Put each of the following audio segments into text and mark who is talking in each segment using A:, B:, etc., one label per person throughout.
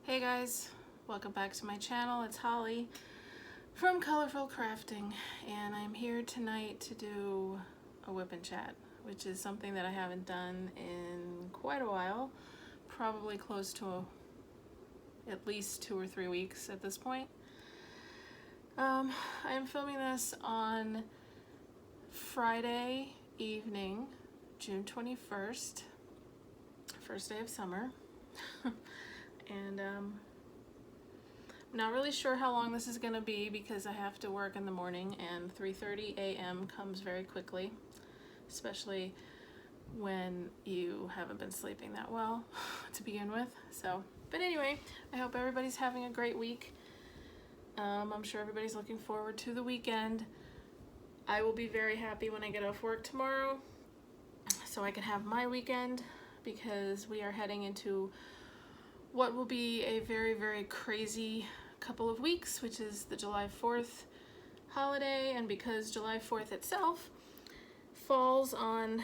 A: Hey guys, welcome back to my channel. It's Holly from Colorful Crafting, and I'm here tonight to do a whip and chat, which is something that I haven't done in quite a while, probably close to at least 2 or 3 weeks at this point. I'm filming this on Friday evening, June 21st, first day of summer. And I'm not really sure how long this is going to be because I have to work in the morning, and 3:30 a.m. comes very quickly, especially when you haven't been sleeping that well to begin with. But anyway, I hope everybody's having a great week. I'm sure everybody's looking forward to the weekend. I will be very happy when I get off work tomorrow so I can have my weekend, because we are heading into what will be a very, very crazy couple of weeks, which is the July 4th holiday. And because July 4th itself falls on,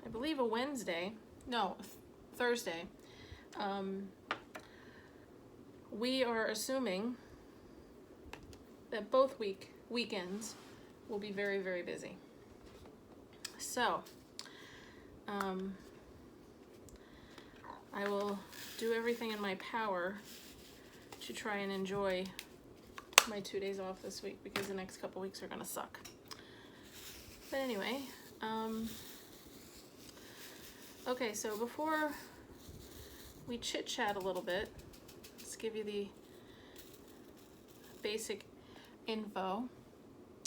A: I believe, a Wednesday, no, Thursday, we are assuming that both weekends will be very, very busy. So, I will do everything in my power to try and enjoy my 2 days off this week, because the next couple weeks are gonna suck. But anyway, okay, so before we chit chat a little bit, let's give you the basic info.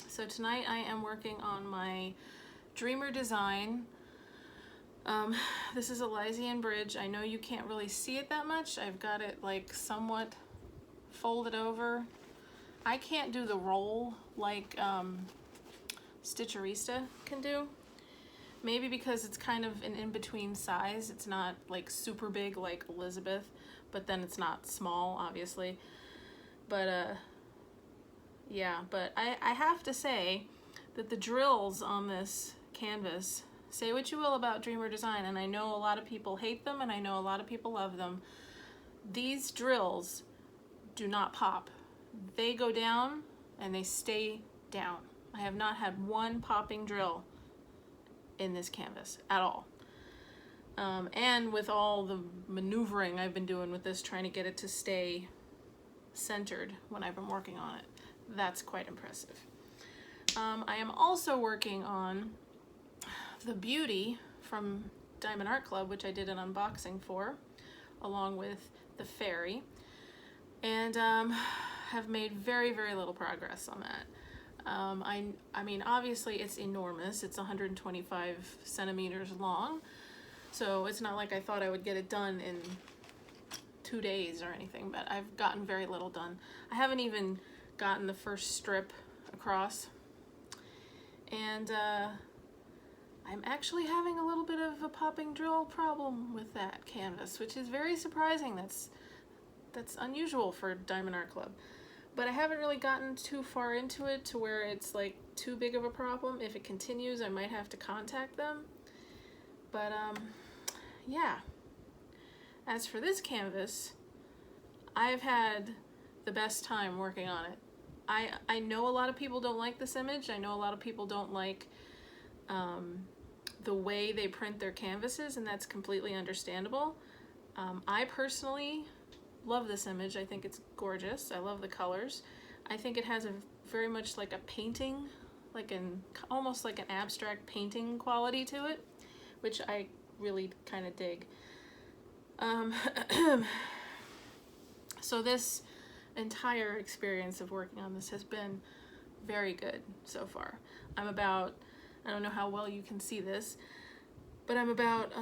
A: So tonight I am working on my Dreamer design. This is a Lysian bridge. I know you can't really see it that much. I've got it like somewhat folded over. I can't do the roll like Stitcherista can do. Maybe because it's kind of an in-between size. It's not like super big like Elizabeth, but then it's not small, obviously. But yeah, but I have to say that the drills on this canvas, say what you will about Dreamer design, and I know a lot of people hate them and I know a lot of people love them, these drills do not pop. They go down and they stay down. I have not had one popping drill in this canvas at all. And with all the maneuvering I've been doing with this, trying to get it to stay centered when I've been working on it, that's quite impressive. I am also working on the Beauty from Diamond Art Club, which I did an unboxing for, along with the Fairy, and have made very, very little progress on that. I mean, obviously it's enormous. It's 125 centimeters long, so it's not like I thought I would get it done in 2 days or anything, but I've gotten very little done. I haven't even gotten the first strip across, and I'm actually having a little bit of a popping drill problem with that canvas, which is very surprising. That's unusual for Diamond Art Club. But I haven't really gotten too far into it to where it's like too big of a problem. If it continues, I might have to contact them. But yeah. As for this canvas, I've had the best time working on it. I know a lot of people don't like this image. I know a lot of people don't like the way they print their canvases, and that's completely understandable. I personally love this image. I think it's gorgeous. I love the colors. I think it has a very much like a painting, like almost like an abstract painting quality to it, which I really kind of dig. So this entire experience of working on this has been very good so far. I don't know how well you can see this, but I'm about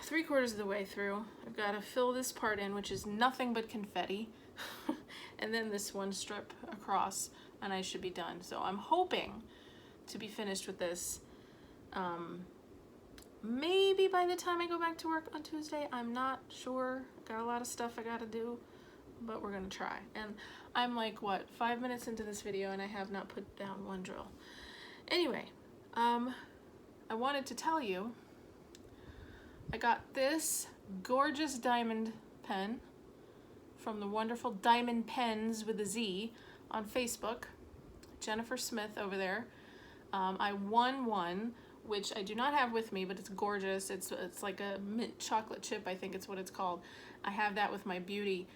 A: 3/4 of the way through. I've got to fill this part in, which is nothing but confetti, and then this one strip across, and I should be done. So I'm hoping to be finished with this maybe by the time I go back to work on Tuesday. I'm not sure. Got a lot of stuff I gotta do, but we're gonna try. And I'm like, what, 5 minutes into this video and I have not put down one drill. Anyway, I wanted to tell you I got this gorgeous diamond pen from the wonderful Diamond Pens with a Z on Facebook. Jennifer Smith over there. I won one, which I do not have with me, but it's gorgeous. It's like a mint chocolate chip, I think it's what it's called. I have that with my beauty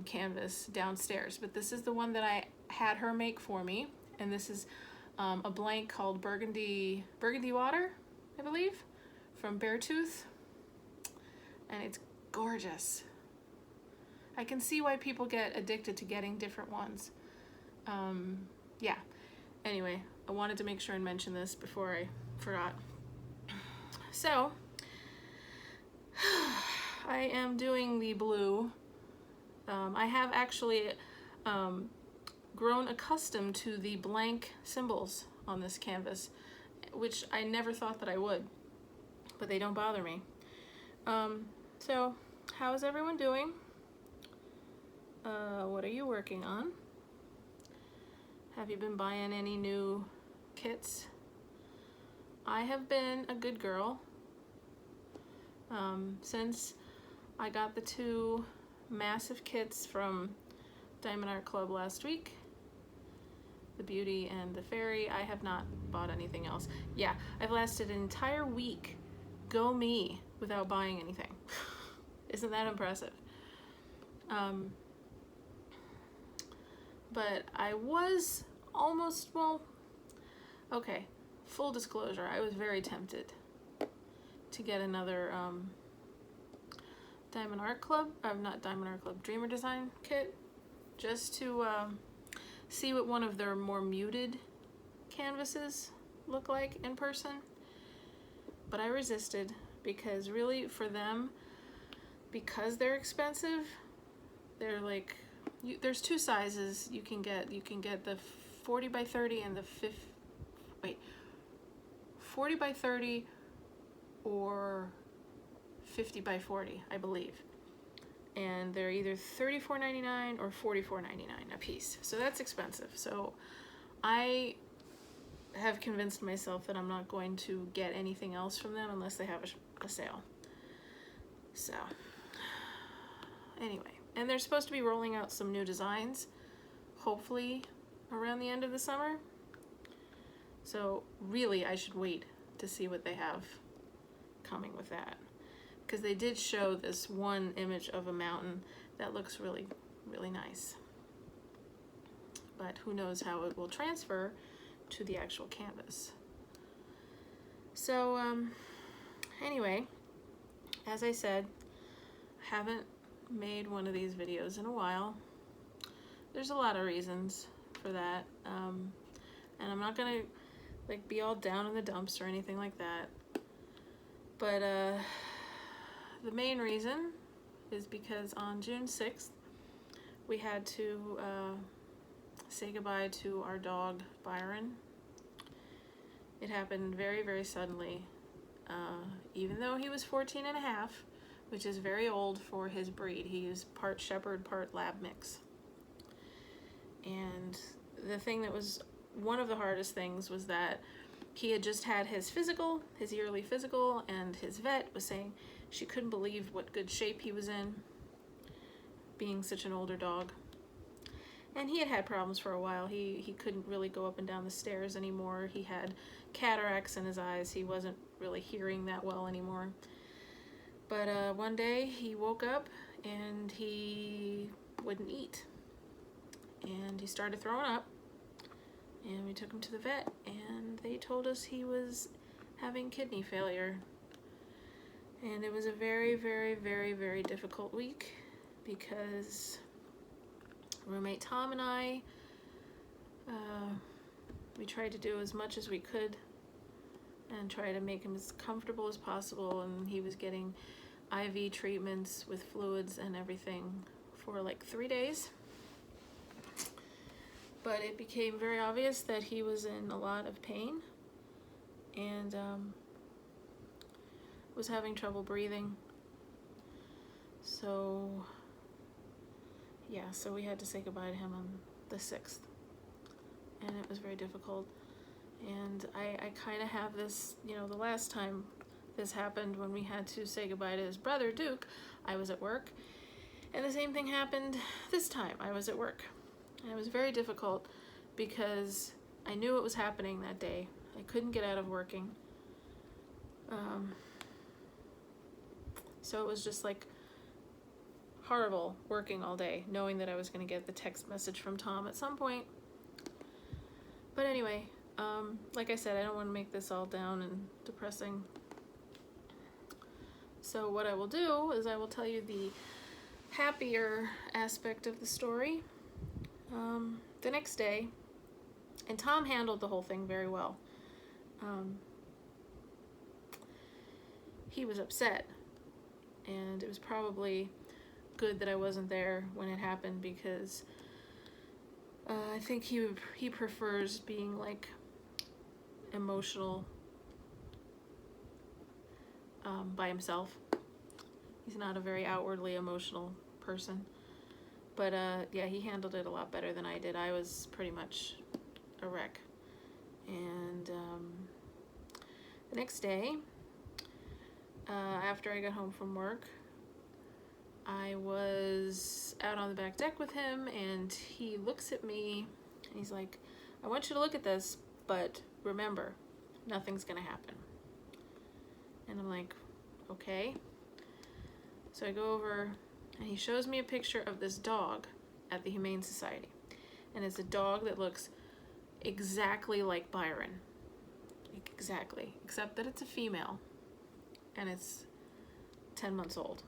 A: canvas downstairs, but this is the one that I had her make for me, and this is a blank called Burgundy Water, I believe, from Beartooth, and it's gorgeous. I can see why people get addicted to getting different ones. Yeah, anyway, I wanted to make sure and mention this before I forgot. So, I am doing the blue. I have actually grown accustomed to the blank symbols on this canvas, which I never thought that I would, but they don't bother me. So, how is everyone doing? What are you working on? Have you been buying any new kits? I have been a good girl. Since I got the 2 massive kits from Diamond Art Club last week, the Beauty and the Fairy, I have not bought anything else. Yeah, I've lasted an entire week, go me, without buying anything. Isn't that impressive? But I was almost, well, okay, full disclosure, I was very tempted to get another Diamond Art Club, not Diamond Art Club, Dreamer Design kit, just to see what one of their more muted canvases look like in person. But I resisted, because really for them, because they're expensive, they're like, there's 2 sizes you can get. You can get the 40 by 30 and the 40 by 30 or 50 by 40, I believe. And they're either $34.99 or $44.99 a piece. So that's expensive. So I have convinced myself that I'm not going to get anything else from them unless they have a sale. So anyway, and they're supposed to be rolling out some new designs, hopefully around the end of the summer. So really, I should wait to see what they have coming with that, because they did show this one image of a mountain that looks really, really nice. But who knows how it will transfer to the actual canvas. So anyway, as I said, I haven't made one of these videos in a while. There's a lot of reasons for that, and I'm not gonna like be all down in the dumps or anything like that, but the main reason is because on June 6th we had to say goodbye to our dog Byron. It happened very, very suddenly, even though he was 14 and a half, which is very old for his breed. He is part shepherd, part lab mix. And the thing that was one of the hardest things was that he had just had his physical, his yearly physical, and his vet was saying she couldn't believe what good shape he was in, being such an older dog. And he had had problems for a while. He couldn't really go up and down the stairs anymore. He had cataracts in his eyes. He wasn't really hearing that well anymore. But one day he woke up and he wouldn't eat. And he started throwing up. And we took him to the vet, and they told us he was having kidney failure. And it was a very, very, very, very difficult week, because roommate Tom and I, we tried to do as much as we could and try to make him as comfortable as possible, and he was getting IV treatments with fluids and everything for like 3 days. But it became very obvious that he was in a lot of pain and was having trouble breathing. So yeah, so we had to say goodbye to him on the 6th, and it was very difficult. And I kind of have this, you know, the last time this happened, when we had to say goodbye to his brother Duke, I was at work, And the same thing happened this time. I was at work. And it was very difficult because I knew it was happening that day. I couldn't get out of working. So it was just like horrible working all day, knowing that I was going to get the text message from Tom at some point. But anyway, like I said, I don't want to make this all down and depressing. So what I will do is I will tell you the happier aspect of the story. The next day, and Tom handled the whole thing very well. He was upset, and it was probably good that I wasn't there when it happened, because I think he prefers being like emotional by himself. He's not a very outwardly emotional person, but yeah, he handled it a lot better than I did. I was pretty much a wreck. And the next day, after I got home from work, I was out on the back deck with him, and he looks at me and he's like, I want you to look at this, but remember, nothing's gonna happen. And I'm like, okay. So I go over and he shows me a picture of this dog at the Humane Society. And it's a dog that looks exactly like Byron. Exactly. Except that it's a female. And it's 10 months old.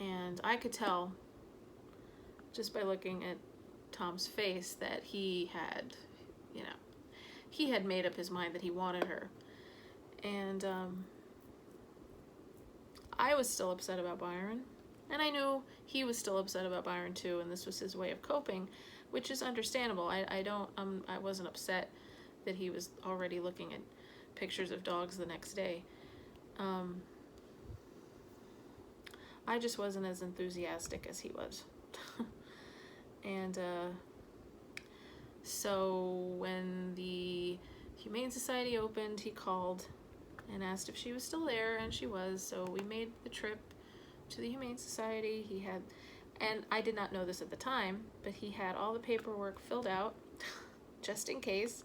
A: And I could tell just by looking at Tom's face that he had, he had made up his mind that he wanted her. And I was still upset about Byron, and I knew he was still upset about Byron too, and this was his way of coping, which is understandable. I wasn't upset that he was already looking at pictures of dogs the next day. I just wasn't as enthusiastic as he was. And so when the Humane Society opened, he called and asked if she was still there, and she was. So we made the trip to the Humane Society. He had, and I did not know this at the time, but he had all the paperwork filled out just in case.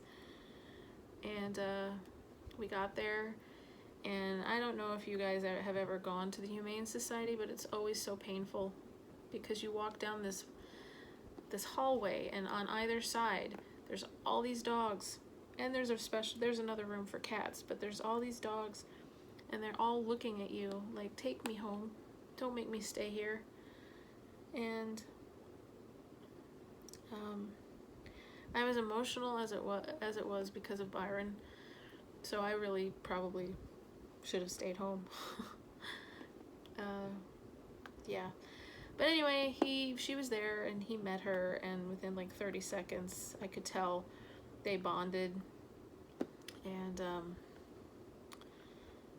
A: And we got there, and I don't know if you guys have ever gone to the Humane Society, but it's always so painful because you walk down this hallway, and on either side there's all these dogs, and there's another room for cats, but there's all these dogs, and they're all looking at you like, take me home, don't make me stay here. And I was emotional as it was because of Byron, so I really probably should have stayed home. Yeah. But anyway, she was there, and he met her, and within like 30 seconds, I could tell they bonded. And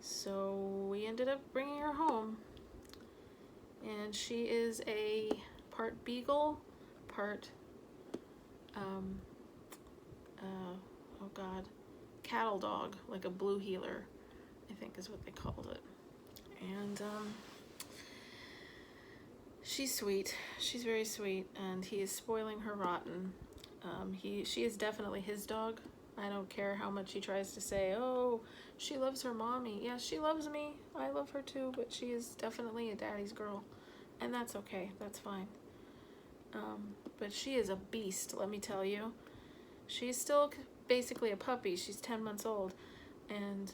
A: so we ended up bringing her home. And she is a part beagle, part, cattle dog, like a blue heeler, I think is what they called it. And she's sweet. She's very sweet, and he is spoiling her rotten. She is definitely his dog. I don't care how much he tries to say, oh, she loves her mommy. Yeah, she loves me. I love her too, but she is definitely a daddy's girl, and that's okay. That's fine. But she is a beast, let me tell you. She's still basically a puppy. She's 10 months old, and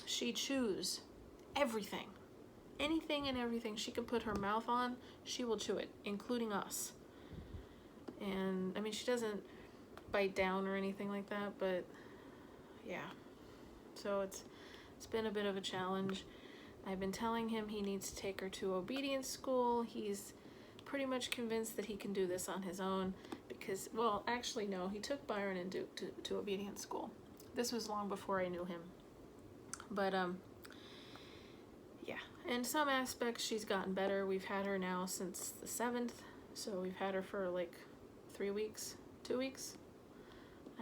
A: she chews everything. Anything and everything she can put her mouth on, she will chew it, including us. And I mean, she doesn't bite down or anything like that, but yeah. So it's been a bit of a challenge. I've been telling him he needs to take her to obedience school. He's pretty much convinced that he can do this on his own because, well, actually no, he took Byron and Duke to obedience school. This was long before I knew him. But yeah, in some aspects she's gotten better. We've had her now since the 7th, so we've had her for like 3 weeks, 2 weeks.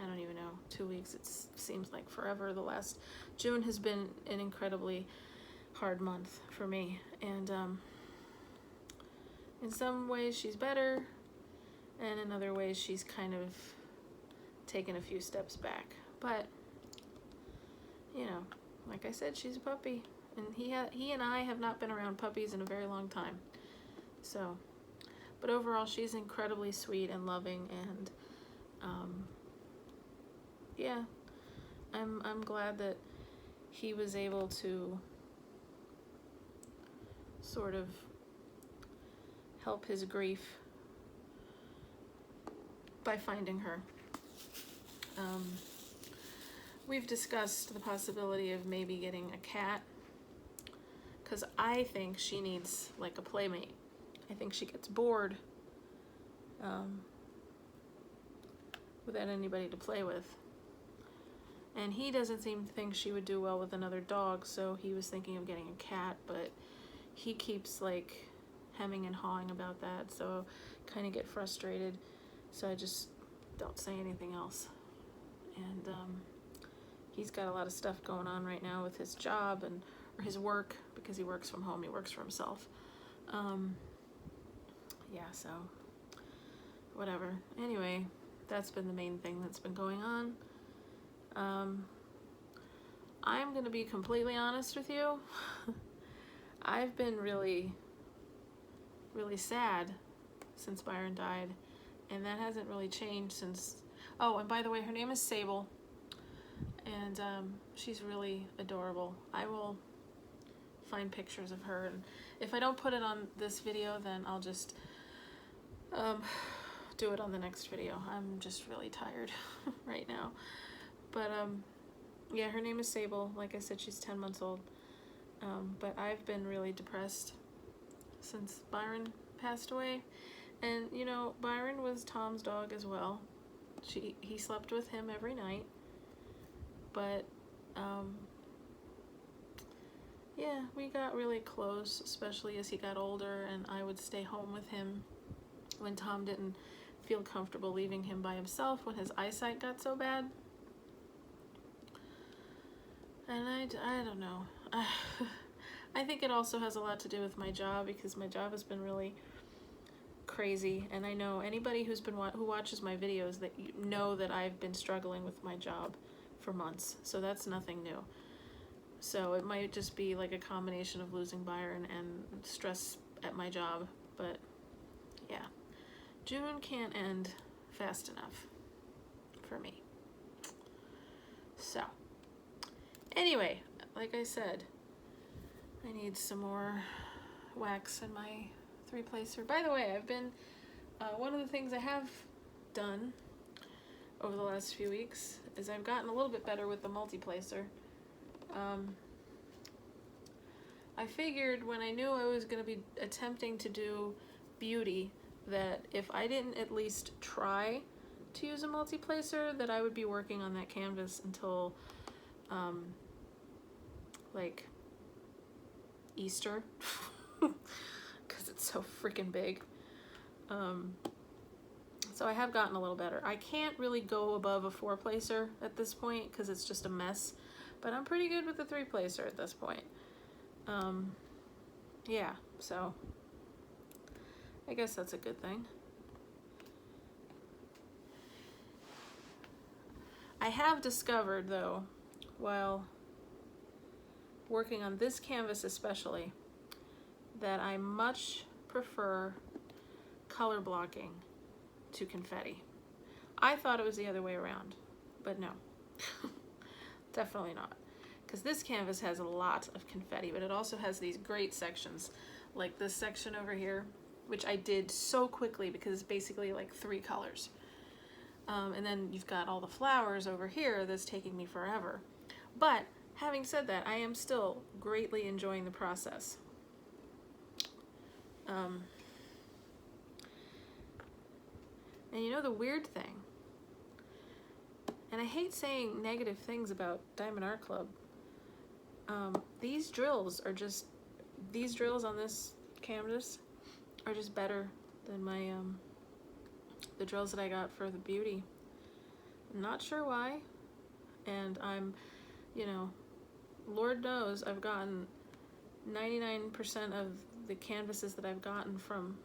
A: I don't even know, 2 weeks. It seems like forever. The last June has been an incredibly hard month for me. And in some ways she's better, and in other ways she's kind of taken a few steps back. But, you know, like I said, she's a puppy. And he and I have not been around puppies in a very long time. So, but overall she's incredibly sweet and loving, and yeah, I'm glad that he was able to sort of help his grief by finding her. We've discussed the possibility of maybe getting a cat, because I think she needs like a playmate. I think she gets bored without anybody to play with. And he doesn't seem to think she would do well with another dog, so he was thinking of getting a cat, but he keeps like hemming and hawing about that, so kind of get frustrated, so I just don't say anything else. And he's got a lot of stuff going on right now with his job and or his work, because he works from home, he works for himself. Yeah, so whatever. Anyway, that's been the main thing that's been going on. I'm gonna be completely honest with you. I've been really sad since Byron died, and that hasn't really changed since. Oh, and by the way, her name is Sable, and she's really adorable. I will find pictures of her, and if I don't put it on this video, then I'll just do it on the next video. I'm just really tired right now. But yeah, her name is Sable. Like I said, she's 10 months old. But I've been really depressed since Byron passed away. And you know, Byron was Tom's dog as well. He slept with him every night. But yeah, we got really close, especially as he got older, and I would stay home with him when Tom didn't feel comfortable leaving him by himself when his eyesight got so bad. And I don't know. I think it also has a lot to do with my job, because my job has been really crazy, and I know anybody who watches my videos that know that I've been struggling with my job for months, so that's nothing new. So it might just be like a combination of losing Byron and stress at my job, but yeah, June can't end fast enough for me. So anyway, like I said, I need some more wax in my 3-placer. By the way, I've been, one of the things I have done over the last few weeks is I've gotten a little bit better with the multi-placer. I figured when I knew I was going to be attempting to do beauty, that if I didn't at least try to use a multi-placer, that I would be working on that canvas until like Easter, because it's so freaking big. So I have gotten a little better. I can't really go above a 4-placer at this point because it's just a mess, but I'm pretty good with the 3-placer at this point. Yeah, so I guess that's a good thing. I have discovered, though, while working on this canvas especially, that I much prefer color blocking to confetti. I thought it was the other way around, but no, definitely not. Because this canvas has a lot of confetti, but it also has these great sections, like this section over here, which I did so quickly because it's basically like 3 colors. And then you've got all the flowers over here that's taking me forever. But having said that, I am still greatly enjoying the process. And you know the weird thing, and I hate saying negative things about Diamond Art Club, these drills on this canvas are just better than my the drills that I got for the beauty. I'm not sure why, and I'm, you know, Lord knows I've gotten 99% of the canvases that I've gotten from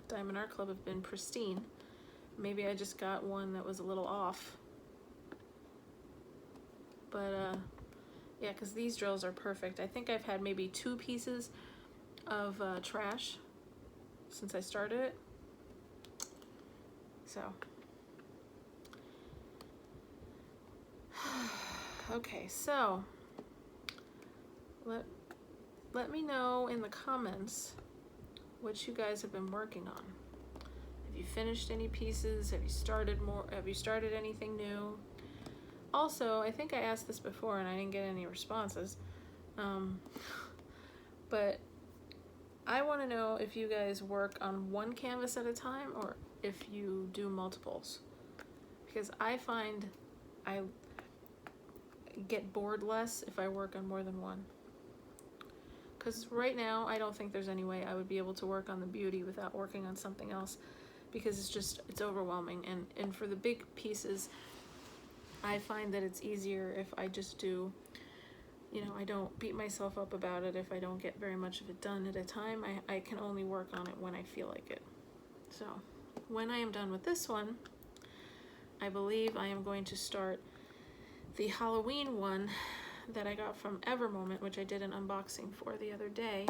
A: Diamond Art Club have been pristine. Maybe I just got one that was a little off. But yeah, because these drills are perfect. I think I've had maybe 2 pieces of trash since I started it. So, okay, so let me know in the comments what you guys have been working on. Have you finished any pieces? Have you started more? Have you started anything new? Also, I think I asked this before and I didn't get any responses. But I want to know if you guys work on one canvas at a time or if you do multiples. Because I find I get bored less if I work on more than one. Because right now, I don't think there's any way I would be able to work on the beauty without working on something else, because it's overwhelming. And for the big pieces, I find that it's easier if I just do, you know, I don't beat myself up about it if I don't get very much of it done at a time. I can only work on it when I feel like it. So when I am done with this one, I believe I am going to start the Halloween one that I got from Evermoment, which I did an unboxing for the other day.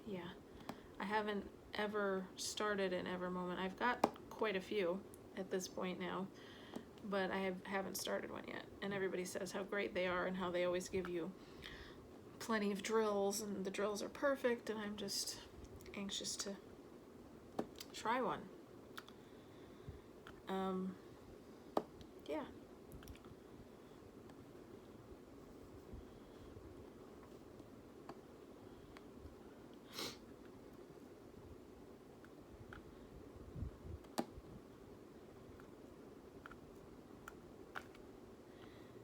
A: Yeah, I haven't ever started an Evermoment. I've got quite a few at this point now, but I haven't started one yet. And everybody says how great they are and how they always give you plenty of drills and the drills are perfect, and I'm just anxious to try one. Yeah.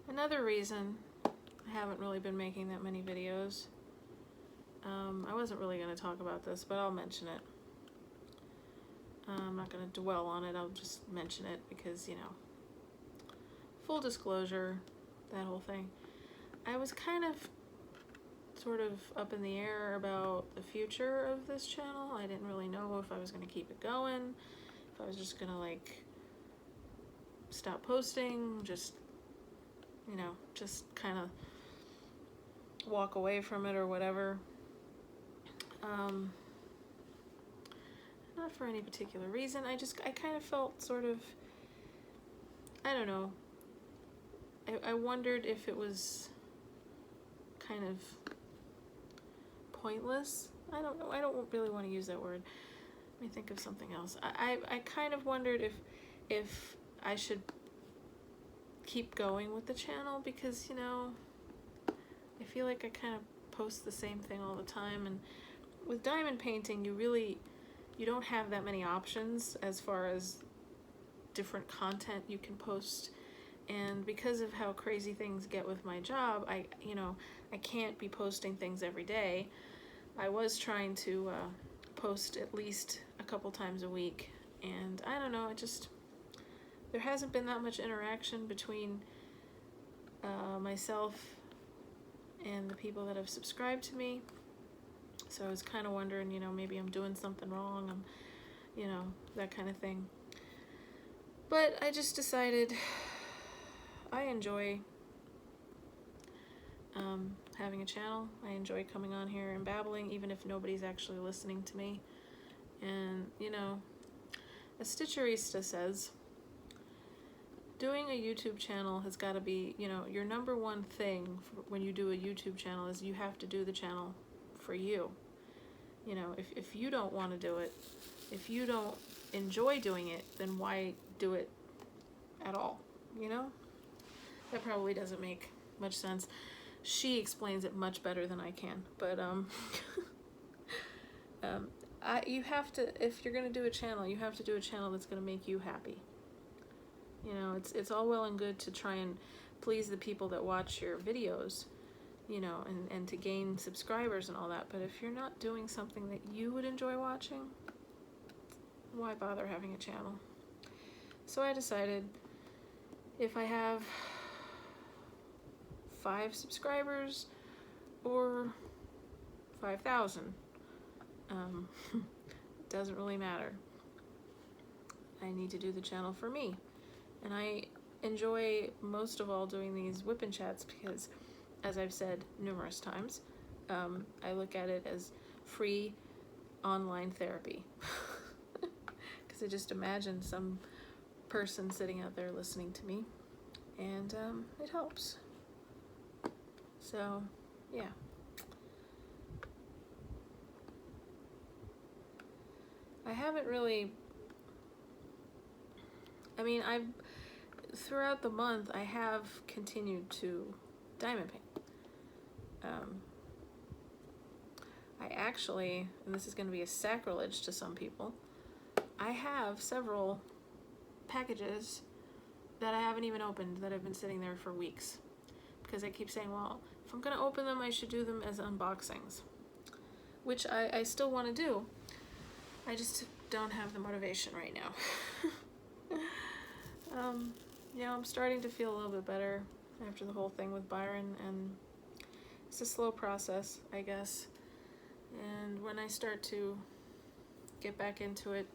A: Another reason I haven't really been making that many videos, I wasn't really going to talk about this, but I'll mention it. I'm not going to dwell on it, I'll just mention it because, you know, full disclosure, that whole thing. I was kind of sort of up in the air about the future of this channel. I didn't really know if I was going to keep it going, if I was just going to like stop posting, just, you know, just kind of walk away from it or whatever. Not for any particular reason. I kind of felt sort of, I don't know. I wondered if it was kind of pointless. I don't know. I don't really want to use that word. Let me think of something else. I kind of wondered if I should keep going with the channel because, you know, I feel like I kind of post the same thing all the time, and with diamond painting you don't have that many options as far as different content you can post, and because of how crazy things get with my job, I can't be posting things every day. I was trying to post at least a couple times a week, and I don't know, there hasn't been that much interaction between myself and the people that have subscribed to me. So I was kind of wondering, you know, maybe I'm doing something wrong, you know, that kind of thing. But I just decided I enjoy having a channel. I enjoy coming on here and babbling, even if nobody's actually listening to me. And, you know, as Stitcherista says, doing a YouTube channel has got to be, you know, your number one thing when you do a YouTube channel is you have to do the channel for you. You know, if you don't want to do it, if you don't enjoy doing it, then why do it at all, you know? That probably doesn't make much sense. She explains it much better than I can, but you have to, if you're going to do a channel, you have to do a channel that's going to make you happy. You know, it's all well and good to try and please the people that watch your videos, you know, and to gain subscribers and all that, but if you're not doing something that you would enjoy watching, why bother having a channel? So I decided if I have 5 subscribers, or 5,000. Doesn't really matter. I need to do the channel for me. And I enjoy most of all doing these Wip and Chats because, as I've said numerous times, I look at it as free online therapy. Because I just imagine some person sitting out there listening to me, and it helps. So, yeah. I haven't really, throughout the month, I have continued to diamond paint. I actually, and this is going to be a sacrilege to some people, I have several packages that I haven't even opened that have been sitting there for weeks. Because I keep saying, well, if I'm going to open them, I should do them as unboxings. Which I still want to do. I just don't have the motivation right now. I'm starting to feel a little bit better after the whole thing with Byron, and it's a slow process, I guess. And when I start to get back into it,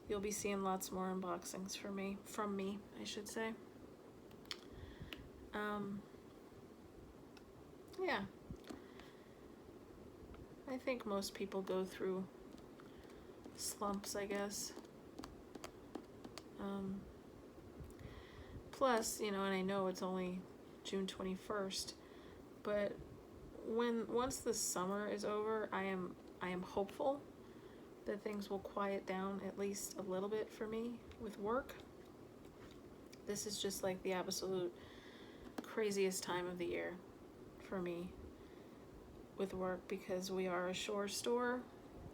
A: you'll be seeing lots more unboxings from me, I should say. Yeah. I think most people go through slumps, I guess. Plus, and I know it's only June 21st, but once the summer is over, I am hopeful that things will quiet down at least a little bit for me with work. This is just like the absolute craziest time of the year for me with work, because we are a shore store,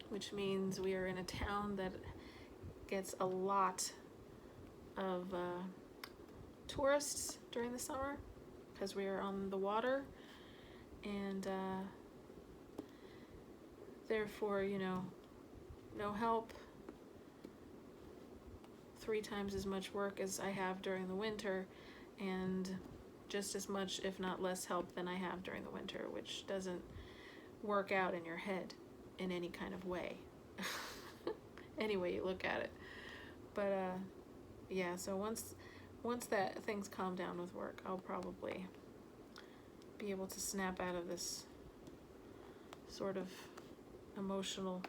A: which means we are in a town that gets a lot of tourists during the summer because we are on the water, and therefore, no help, 3 times as much work as I have during the winter, and just as much, if not less, help than I have during the winter, which doesn't work out in your head in any kind of way. Any way you look at it. But yeah, so once that things calm down with work, I'll probably be able to snap out of this sort of emotional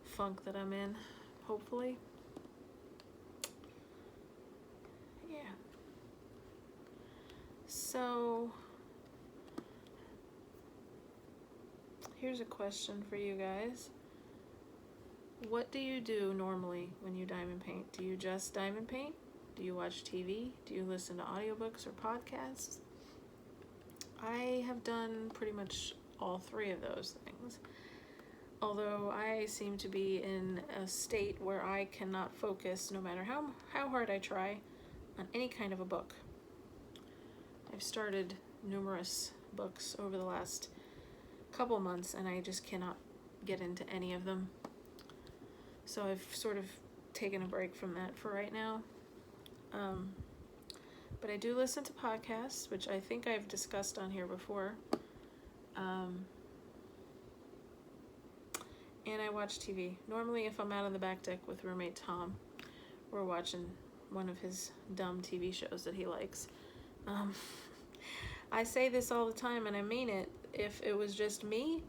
A: funk that I'm in, hopefully. Yeah. So here's a question for you guys. What do you do normally when you diamond paint? Do you just diamond paint? Do you watch TV? Do you listen to audiobooks or podcasts? I have done pretty much all 3 of those things. Although I seem to be in a state where I cannot focus, no matter how hard I try, on any kind of a book. I've started numerous books over the last couple months, and I just cannot get into any of them. So I've sort of taken a break from that for right now. But I do listen to podcasts, which I think I've discussed on here before. And I watch TV. Normally, if I'm out on the back deck with roommate Tom, we're watching one of his dumb TV shows that he likes. I say this all the time, and I mean it. If it was just me,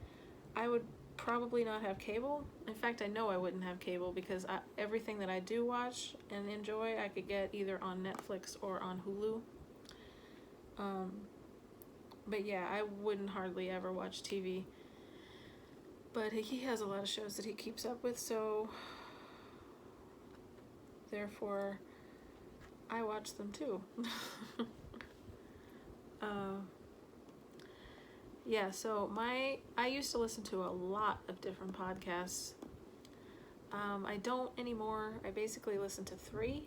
A: I would probably not have cable. In fact, I know I wouldn't have cable, because everything that I do watch and enjoy, I could get either on Netflix or on Hulu. But yeah, I wouldn't hardly ever watch TV. But he has a lot of shows that he keeps up with, so therefore I watch them too. Yeah, so I used to listen to a lot of different podcasts. I don't anymore. I basically listen to 3.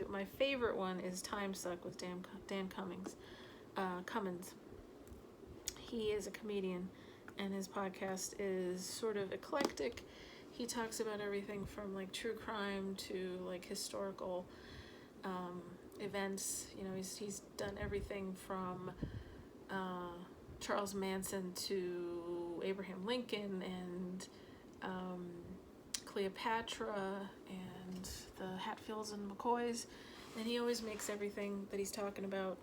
A: My favorite one is Time Suck with Dan Cummins. He is a comedian, and his podcast is sort of eclectic. He talks about everything from like true crime to like historical events. He's done everything from Charles Manson to Abraham Lincoln and Cleopatra and the Hatfields and McCoys, and he always makes everything that he's talking about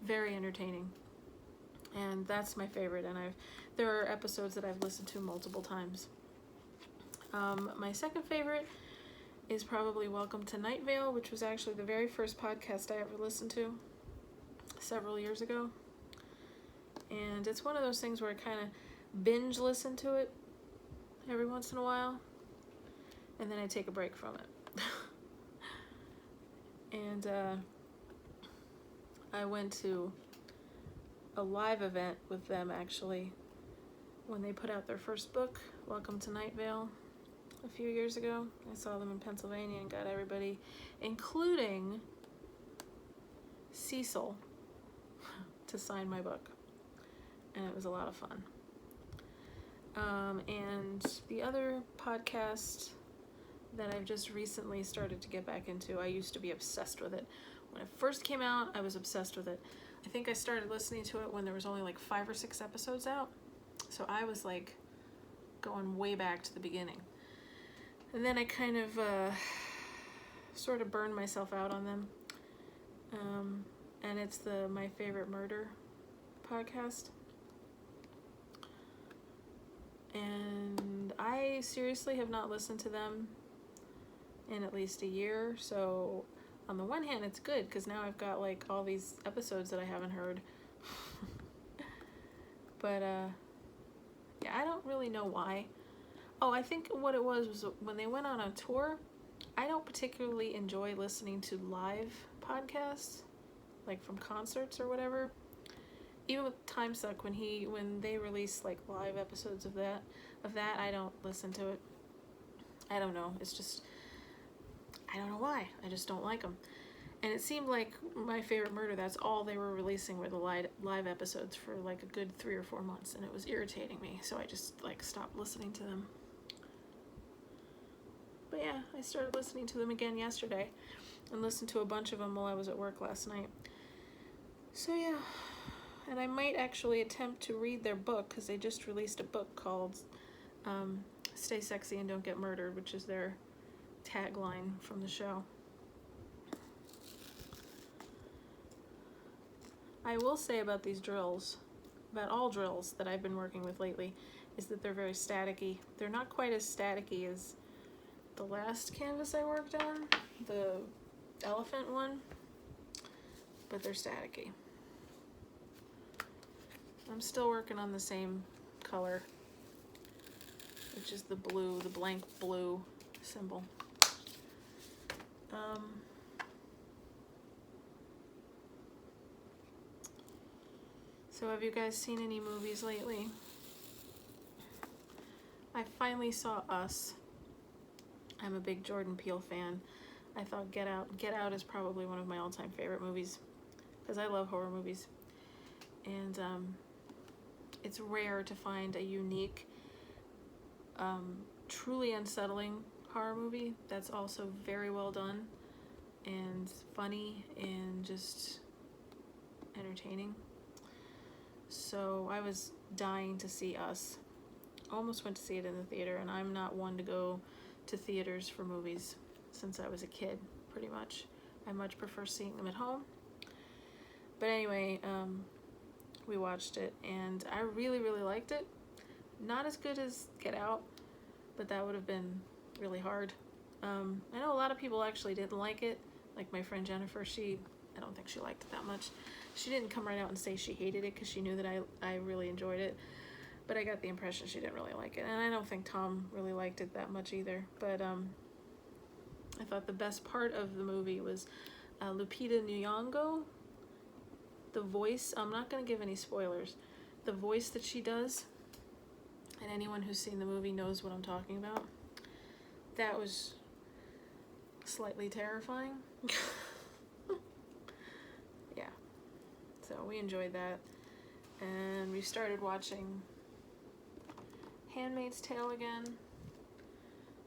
A: very entertaining, and that's my favorite. And there are episodes that I've listened to multiple times. My second favorite is probably Welcome to Night Vale, which was actually the very first podcast I ever listened to several years ago. And it's one of those things where I kind of binge listen to it every once in a while, and then I take a break from it. And I went to a live event with them, actually, when they put out their first book, Welcome to Night Vale, a few years ago. I saw them in Pennsylvania and got everybody, including Cecil, to sign my book. And it was a lot of fun. And the other podcast that I've just recently started to get back into, I used to be obsessed with it. When it first came out, I was obsessed with it. I think I started listening to it when there was only like 5 or 6 episodes out. So I was like going way back to the beginning. And then I kind of sort of burned myself out on them. And it's the My Favorite Murder podcast. And I seriously have not listened to them in at least a year. So on the one hand, it's good because now I've got like all these episodes that I haven't heard. But yeah, I don't really know why. Oh, I think what it was when they went on a tour, I don't particularly enjoy listening to live podcasts, like from concerts or whatever. Even with Time Suck, when they release like live episodes of that, I don't listen to it. I don't know. It's just, I don't know why. I just don't like them. And it seemed like My Favorite Murder, that's all they were releasing were the live episodes for like a good 3 or 4 months, and it was irritating me. So I just like stopped listening to them. But yeah, I started listening to them again yesterday and listened to a bunch of them while I was at work last night. So yeah. And I might actually attempt to read their book because they just released a book called Stay Sexy and Don't Get Murdered, which is their tagline from the show. I will say about these drills, about all drills that I've been working with lately, is that they're very staticky. They're not quite as staticky as the last canvas I worked on, the elephant one, but they're staticky. I'm still working on the same color, which is the blue, the blank blue symbol. So have you guys seen any movies lately? I finally saw Us. I'm a big Jordan Peele fan. I thought Get Out is probably one of my all-time favorite movies because I love horror movies. And it's rare to find a unique, truly unsettling horror movie that's also very well done and funny and just entertaining. So I was dying to see Us. Almost went to see it in the theater, and I'm not one to go to theaters for movies since I was a kid, pretty much. I much prefer seeing them at home. But anyway, we watched it, and I really, really liked it. Not as good as Get Out, but that would have been really hard. I know a lot of people actually didn't like it. Like my friend Jennifer, I don't think she liked it that much. She didn't come right out and say she hated it because she knew that I really enjoyed it. But I got the impression she didn't really like it. And I don't think Tom really liked it that much either. But I thought the best part of the movie was Lupita Nyong'o. The voice, I'm not going to give any spoilers. The voice that she does, and anyone who's seen the movie knows what I'm talking about. That was slightly terrifying. Yeah. So we enjoyed that. And we started watching Handmaid's Tale again,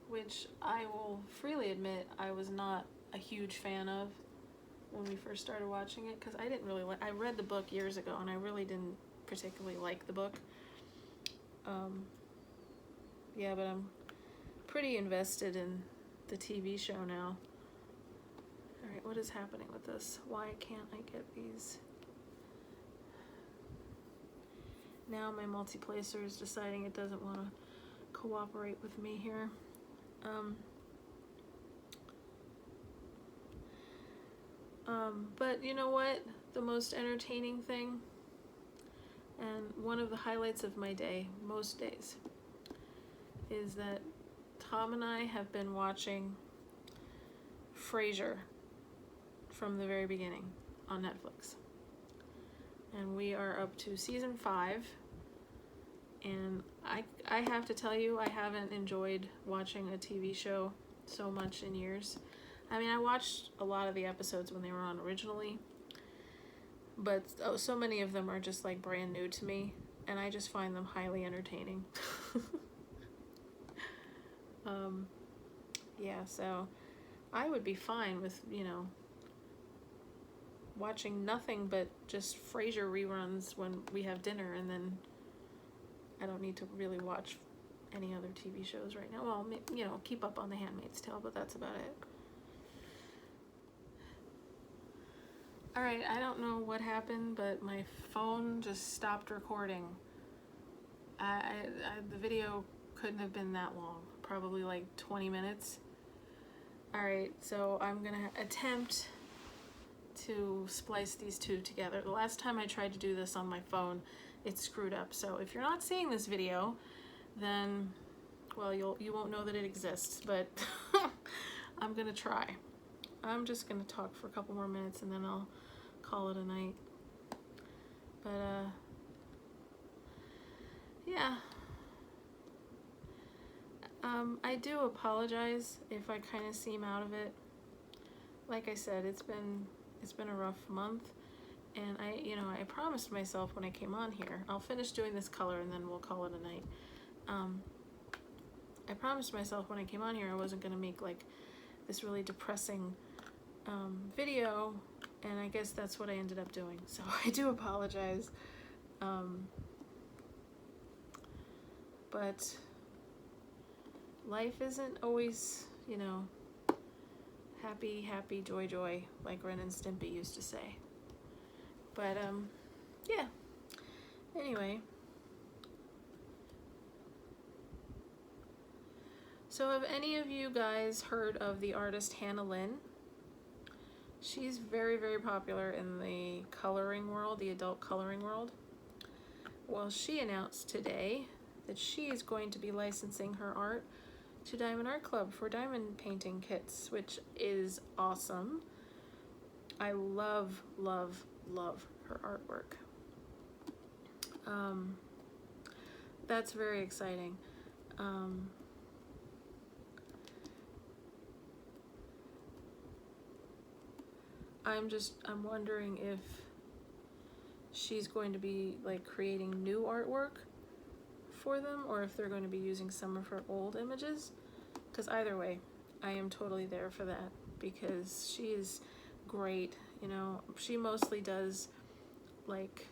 A: which I will freely admit I was not a huge fan of. when we first started watching it, because I didn't really like. I read the book years ago, and I really didn't particularly like the book. Yeah, but I'm pretty invested in the TV show now. All right, what is happening with this? Why can't I get these? Now my multiplacer is deciding it doesn't want to cooperate with me here. But you know what? The most entertaining thing, and one of the highlights of my day, most days, is that Tom and I have been watching Frasier from the very beginning on Netflix. And we are up to season 5. And I have to tell you, I haven't enjoyed watching a TV show so much in years. I mean, I watched a lot of the episodes when they were on originally, but so many of them are just like brand new to me, and I just find them highly entertaining. Yeah, so I would be fine with, you know, watching nothing but just Frasier reruns when we have dinner, and then I don't need to really watch any other TV shows right now. Well, you know, keep up on The Handmaid's Tale, but that's about it. Alright, I don't know what happened, but my phone just stopped recording. The video couldn't have been that long. Probably like 20 minutes. Alright, so I'm gonna attempt to splice these two together. The last time I tried to do this on my phone, it screwed up. So if you're not seeing this video, then, well, you won't know that it exists, but I'm gonna try. I'm just gonna talk for a couple more minutes and then I'll call it a night. But yeah. I do apologize if I kind of seem out of it. Like I said, it's been a rough month, and I promised myself when I came on here, I'll finish doing this color and then we'll call it a night. I promised myself when I came on here I wasn't gonna make like this really depressing video, and I guess that's what I ended up doing. So I do apologize. But life isn't always, you know, happy, happy, joy, joy, like Ren and Stimpy used to say. But, yeah. Anyway. So have any of you guys heard of the artist Hannah Lynn? She's very, very popular in the coloring world, the adult coloring world. Well, she announced today that she is going to be licensing her art to Diamond Art Club for diamond painting kits, which is awesome. I love, love, love her artwork. That's very exciting. I'm wondering if she's going to be like creating new artwork for them, or if they're going to be using some of her old images, because either way I am totally there for that, because she is great. You know, she mostly does like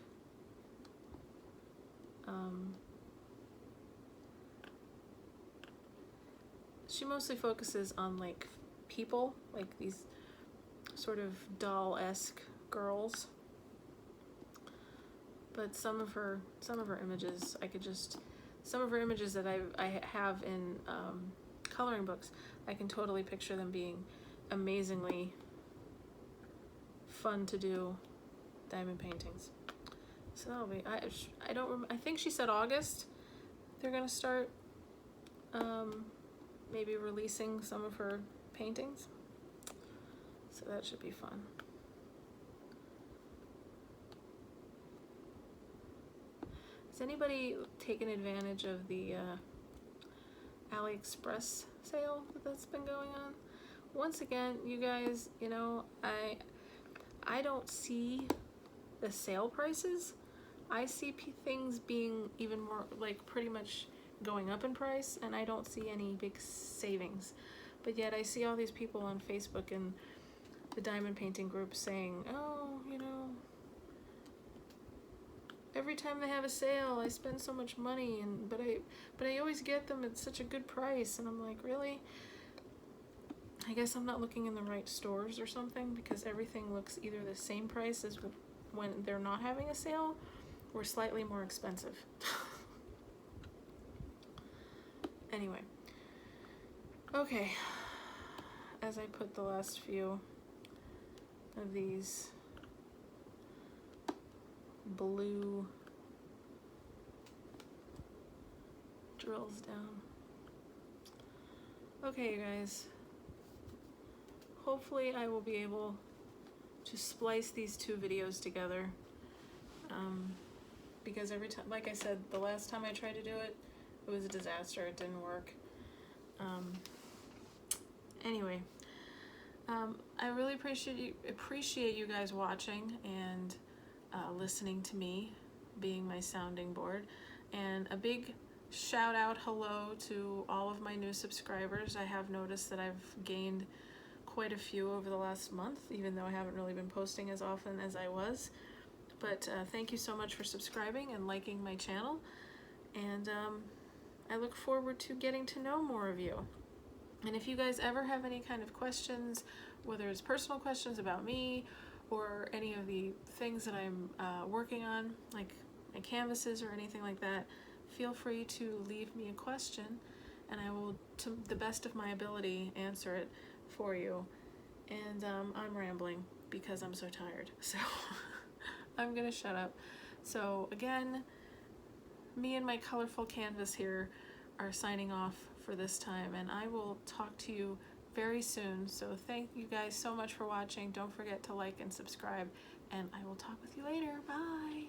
A: she mostly focuses on like people, like these sort of doll-esque girls. But some of her images, some of her images that I have in coloring books, I can totally picture them being amazingly fun to do diamond paintings. So that'll be, I think she said August they're gonna start maybe releasing some of her paintings. So that should be fun. Has anybody taken advantage of the AliExpress sale that's been going on? Once again, you guys, you know, I don't see the sale prices. I see things being even more, like, pretty much going up in price, and I don't see any big savings. But yet I see all these people on Facebook, and the diamond painting group saying, oh, you know, every time they have a sale, I spend so much money, and but I always get them at such a good price. And I'm like, really? I guess I'm not looking in the right stores or something, because everything looks either the same price as when they're not having a sale, or slightly more expensive. Anyway, okay, as I put the last few of these blue drills down. Okay, you guys, hopefully I will be able to splice these two videos together, because every time, like I said, the last time I tried to do it, it was a disaster. It didn't work. Anyway, I really appreciate you guys watching and listening to me, being my sounding board, and a big shout out hello to all of my new subscribers. I have noticed that I've gained quite a few over the last month, even though I haven't really been posting as often as I was. But thank you so much for subscribing and liking my channel, and I look forward to getting to know more of you. And if you guys ever have any kind of questions, whether it's personal questions about me or any of the things that I'm working on, like my canvases or anything like that, feel free to leave me a question, and I will, to the best of my ability, answer it for you. And I'm rambling because I'm so tired, so I'm gonna shut up. So again, me and my colorful canvas here are signing off for this time, and I will talk to you very soon. So thank you guys so much for watching. Don't forget to like and subscribe, and I will talk with you later. Bye.